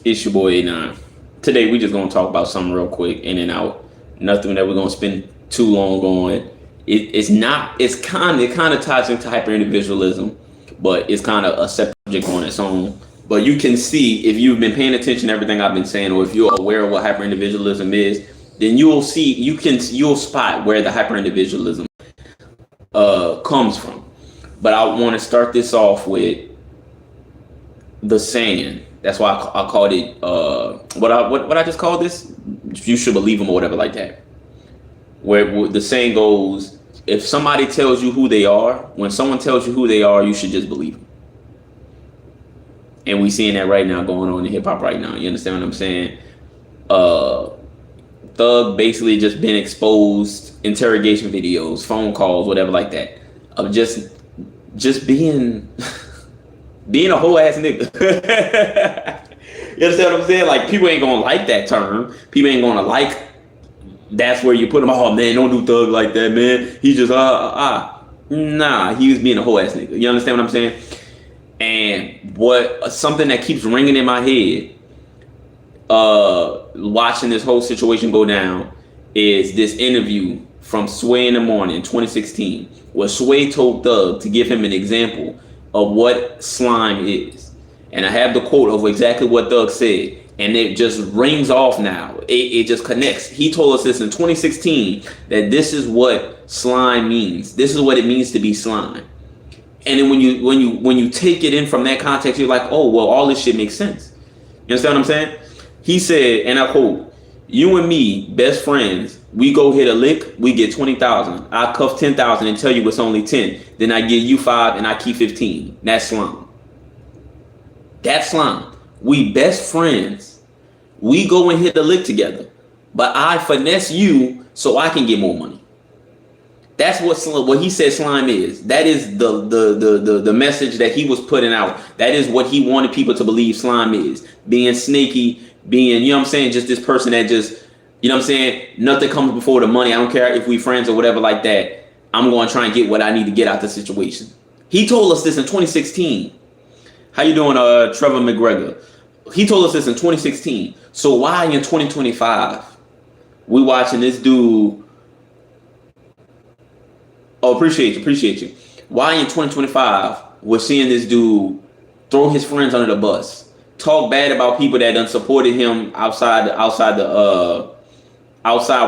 It's your boy A9. Today we just gonna talk about something real quick, in and out. Nothing that we're gonna spend too long on. It's not. It kind of ties into hyper individualism, but it's kind of a separate subject on its own. But you can see if you've been paying attention to everything I've been saying, or if you're aware of what hyper individualism is, then you'll spot where the hyper individualism comes from. But I want to start this off with the saying. That's why I called it what I just called this. You should believe them or whatever like that. Where the saying goes, if somebody tells you who they are, when someone tells you who they are, you should just believe them. And we seeing that right now going on in hip hop right now. You understand what I'm saying? Thug basically just been exposed, interrogation videos, phone calls, whatever like that, of just being being a whole ass nigga. You understand what I'm saying? Like, people ain't gonna like that term. People ain't gonna like that's where you put him. Oh man, don't do Thug like that, man. He just Nah, he was being a whole ass nigga. You understand what I'm saying? And something that keeps ringing in my head, watching this whole situation go down, is this interview from Sway in the Morning in 2016, where Sway told Thug to give him an example of what slime is. And I have the quote of exactly what Thug said, and it just rings off now. It just connects. He told us this in 2016, that this is what slime means. This is what it means to be slime. And then when you take it in from that context, you're like, oh, well, all this shit makes sense. You understand what I'm saying? He said, and I quote, "You and me, best friends, we go hit a lick, we get 20,000. I cuff 10,000 and tell you it's only 10. Then I give you 5 and I keep 15. That's slime. That's slime. We best friends. We go and hit the lick together. But I finesse you so I can get more money." That's what he said slime is. That is the message that he was putting out. That is what he wanted people to believe slime is. Being snaky, being, you know what I'm saying, just this person that just, you know what I'm saying, nothing comes before the money. I don't care if we friends or whatever like that. I'm going to try and get what I need to get out the situation. He told us this in 2016. How you doing, Trevor McGregor? He told us this in 2016. So why in 2025 we watching this dude? Oh, appreciate you. Why in 2025 we're seeing this dude throw his friends under the bus, talk bad about people that done supported him outside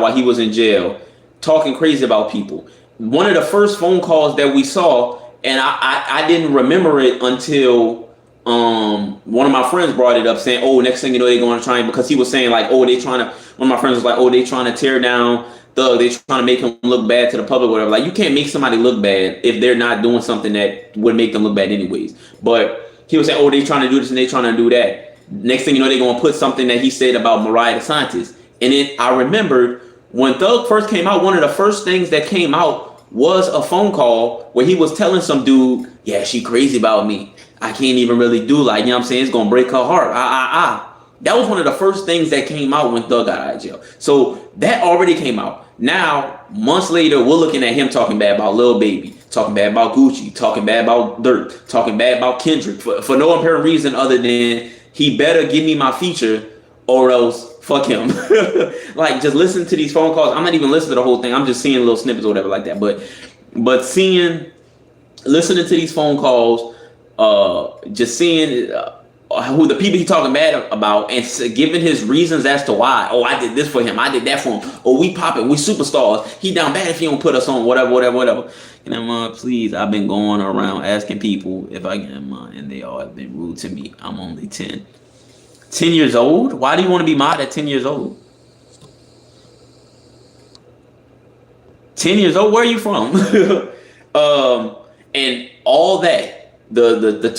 while he was in jail, talking crazy about people. One of the first phone calls that we saw, and I didn't remember it until one of my friends brought it up, saying, "Oh, next thing you know, they're going to try," because he was saying like, "Oh, they trying to." One of my friends was like, "Oh, they trying to tear down Thug. They trying to make him look bad to the public, whatever." Like, you can't make somebody look bad if they're not doing something that would make them look bad anyways. But he was saying, "Oh, they trying to do this and they trying to do that." Next thing you know, they're going to put something that he said about Mariah the Scientist. And then I remembered when Thug first came out, one of the first things that came out was a phone call where he was telling some dude, "Yeah, she crazy about me. I can't even really do, like, you know what I'm saying, it's going to break her heart. That was one of the first things that came out when Thug got out of jail. So that already came out. Now, months later, we're looking at him talking bad about Lil Baby, talking bad about Gucci, talking bad about Dirt, talking bad about Kendrick for no apparent reason other than he better give me my feature or else fuck him. Like, just listen to these phone calls. I'm not even listening to the whole thing. I'm just seeing little snippets or whatever like that. But listening to these phone calls, just seeing who the people he talking bad about, and giving his reasons as to why. Oh, I did this for him. I did that for him. Oh, we popping. We superstars. He down bad if he don't put us on. Whatever. And please, I've been going around asking people if I get him and they all have been rude to me. I'm only 10. 10 years old? Why do you want to be mad at 10 years old? 10 years old? Where are you from? And all that. The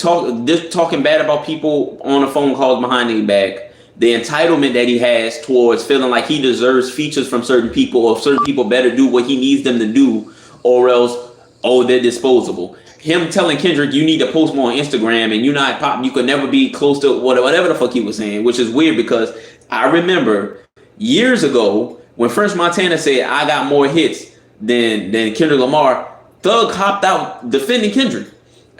talking bad about people on the phone calls behind their back, the entitlement that he has towards feeling like he deserves features from certain people, or certain people better do what he needs them to do, or else, oh, they're disposable. Him telling Kendrick, "You need to post more on Instagram, and you not pop, you could never be close to whatever the fuck he was saying," which is weird because I remember years ago when French Montana said, "I got more hits than Kendrick Lamar," Thug hopped out defending Kendrick.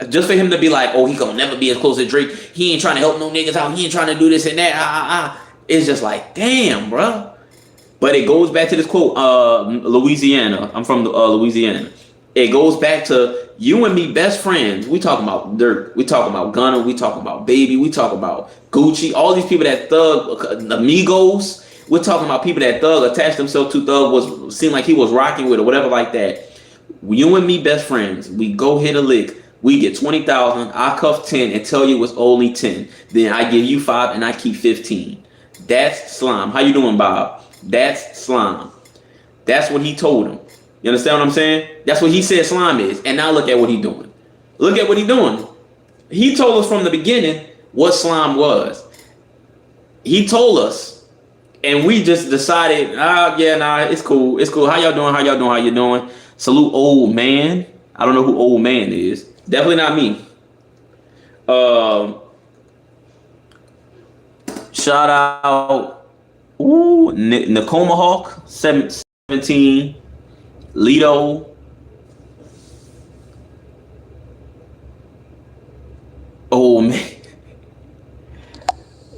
Just for him to be like, oh, he gonna never be as close to Drake. He ain't trying to help no niggas out. He ain't trying to do this and that. It's just like, damn, bro. But it goes back to this quote, Louisiana. I'm from Louisiana. It goes back to you and me, best friends. We talking about Dirt. We talking about Gunna. We talking about Baby. We talking about Gucci. All these people that Thug, Amigos. We're talking about people that Thug attached himself to. Thug seemed like he was rocking with or whatever like that. You and me, best friends. We go hit a lick. We get 20,000. I cuff 10 and tell you it's only 10. Then I give you 5 and I keep 15. That's slime. How you doing, Bob? That's slime. That's what he told him. You understand what I'm saying? That's what he said slime is. And now look at what he's doing. Look at what he's doing. He told us from the beginning what slime was. He told us. And we just decided, it's cool. It's cool. How y'all doing? How y'all doing? How you doing? Salute old man. I don't know who old man is. Definitely not me. Shout out. Ooh, Nakoma Hawk 17. Lido. Oh man.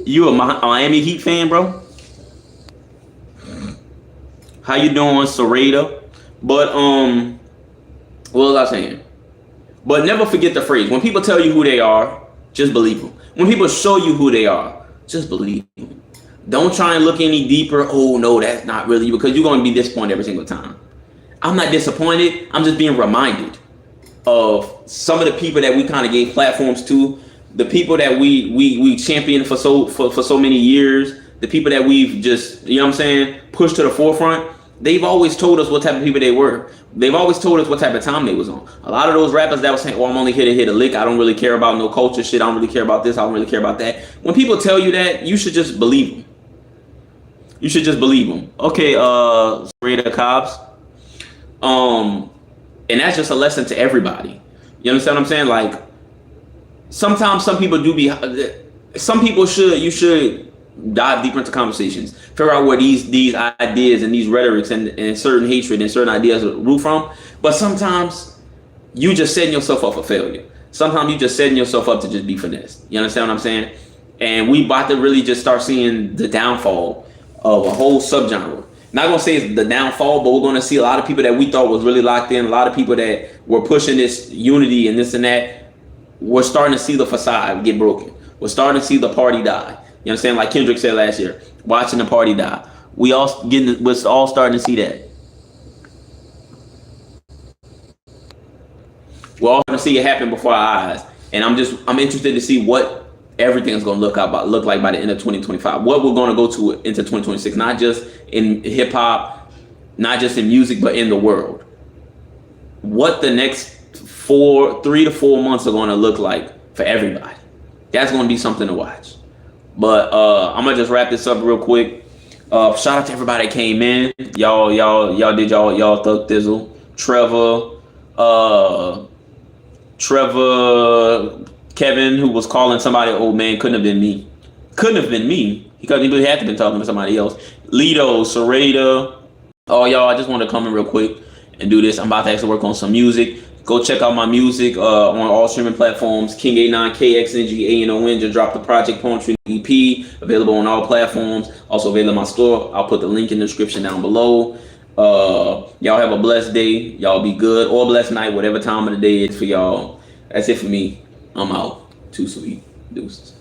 You a Miami Heat fan, bro? How you doing, Sereda? But what was I saying? But never forget the phrase. When people tell you who they are, just believe them. When people show you who they are, just believe them. Don't try and look any deeper. Oh no, that's not really you, because you're going to be disappointed every single time. I'm not disappointed. I'm just being reminded of some of the people that we kind of gave platforms to, the people that we championed for so many years, the people that we've just, you know what I'm saying, pushed to the forefront. They've always told us what type of people they were. They've always told us what type of time they was on. A lot of those rappers that was saying, "Oh, I'm only here to hit a lick. I don't really care about no culture shit. I don't really care about this. I don't really care about that." When people tell you that, you should just believe them. You should just believe them. Okay, Rita Cobbs. And that's just a lesson to everybody. You understand what I'm saying? Like, sometimes some people do be, you should dive deeper into conversations, figure out where these ideas and these rhetorics and certain hatred and certain ideas root from. But sometimes you just setting yourself up for failure. Sometimes you just setting yourself up to just be finessed. You understand what I'm saying? And we about to really just start seeing the downfall of a whole subgenre. Not gonna say it's the downfall, but we're gonna see a lot of people that we thought was really locked in, a lot of people that were pushing this unity and this and that. We're starting to see the facade get broken. We're starting to see the party die. You understand? Like Kendrick said last year, watching the party die. We're all starting to see that. We're all going to see it happen before our eyes. And I'm interested to see what everything's going to look like by the end of 2025. What we're going to go to into 2026, not just in hip hop, not just in music, but in the world. What the next 3 to 4 months are going to look like for everybody. That's going to be something to watch. But I'm gonna just wrap this up real quick. Shout out to everybody that came in. Y'all did y'all Thug Thizzle. Trevor, Kevin, who was calling somebody old man, couldn't have been me. Couldn't have been me. He had to been talking to somebody else. Lido, Sereda. Oh y'all, I just want to come in real quick and do this. I'm about to actually work on some music. Go check out my music on all streaming platforms. King 89 KXNGANON just dropped the Project Poetry EP, available on all platforms. Also available in my store. I'll put the link in the description down below. Y'all have a blessed day. Y'all be good, or blessed night, whatever time of the day it is for y'all. That's it for me. I'm out. Too sweet. Deuces.